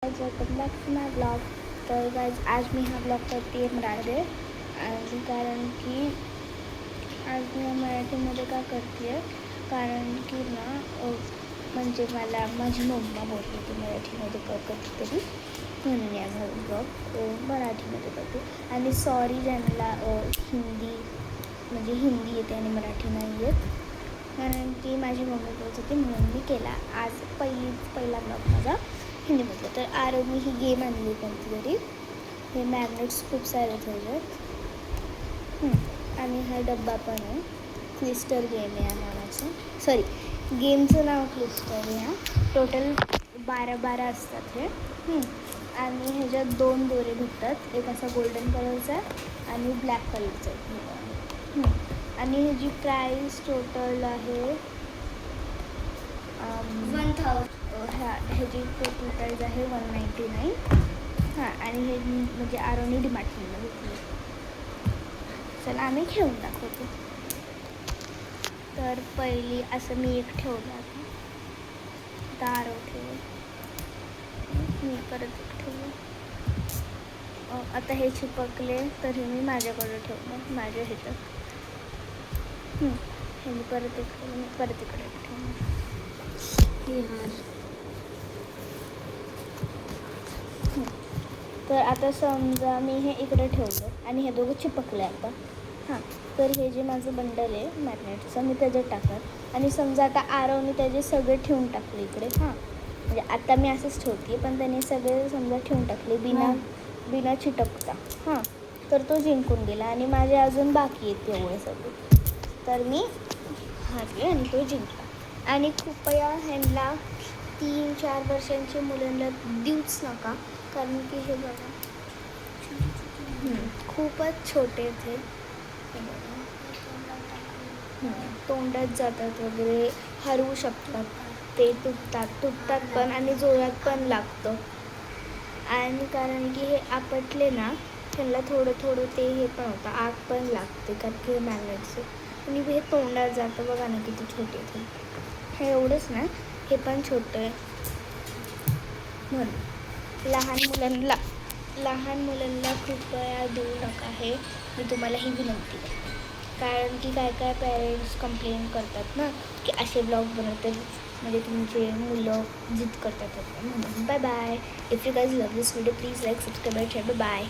Welcome back to my blog. तर guys आज मी हा ब्लॉग करते आहे मराठी आणि कारण की आज मी मराठीमध्ये का करते आहे कारण की ना म्हणजे मला माझी मम्मा बोलली की मराठीमध्ये कर कधीतरी, म्हणून आज हा ब्लॉग मराठीमध्ये करते. आणि सॉरी ज्यांना हिंदी म्हणजे हिंदी येते आणि मराठी नाही येत, कारण की माझी मम्मी बोलत होती म्हणून मी केला आज पहिला ब्लॉग माझा हिंदीमधलं. तर आरव मी ही गेम आणली कोणती तरी, हे मॅग्नेट्स खूप सारे ठेवलेत आणि हा डब्बा पण आहे. क्लिस्टर गेम आहे नावाचं, सॉरी गेमचं नाव क्लिस्टर आहे. हा टोटल 12 असतात हे. आणि ह्याच्यात 2 दोरे भेटतात, एक असा गोल्डन कलरचा आणि ब्लॅक कलरचा आहे. आणि ह्याची प्राईस टोटल आहे 1000. ह्याची टोटल प्राईज आहे 199. आणि हे म्हणजे आरोनी डिमार्टमधून घेतली. चला आम्ही खेळून दाखवतो. तर पहिली असं मी एक ठेवलं, आता आरव ठेवलं, मी परत एक ठेवलं. आता हे चिपकले तर हे मी माझ्याकडे ठेवलं, माझ्या ह्याच्यात. हे मी परत एक ठेवलं, मी परत इकडे ठेवलं. तर आता समजा मी हे इकडे ठेवलं आणि हे दोघं चिपकले आता. तर हे जे माझं बंडल आहे मॅग्नेटचं मी त्याच्यात टाकत, आणि समजा आता आरवने त्याचे सगळे ठेवून टाकले इकडे. म्हणजे आता मी असंच ठेवते, पण त्याने सगळे समजा ठेवून टाकले बिना चिटकता. तर तो जिंकून गेला आणि माझे अजून बाकी आहेत तेवढे सगळे. तर मी हारले आणि तो जिंकला. आणि कृपया ह्यांना 3-4 वर्षांच्या मुलांना देऊच नका, कारण की हे बघा खूपच छोटे ते तोंडात जातात वगैरे, हरवू शकतात, ते तुटतात पण आणि जोरात पण लागतं. आणि कारण की हे आपटले ना त्यांना थोडं ते हे पण होतं, आग पण लागते, कारण की हे मॅग्नेटचं. आणि हे तोंडात जातं, बघा ना किती छोटे ते. हे एवढंच ना, हे पण छोटं आहे. म्हणून लहान मुलांना कृपया देऊ नका, हे मी तुम्हाला ही विनंती आहे. कारण की काय पॅरेंट्स कंप्लेंट करतात ना की असे ब्लॉग बनवतात म्हणजे तुमचे मुलं जिद करतात म्हणून. Bye bye. If you guys love this video please like, subscribe, share. Bye.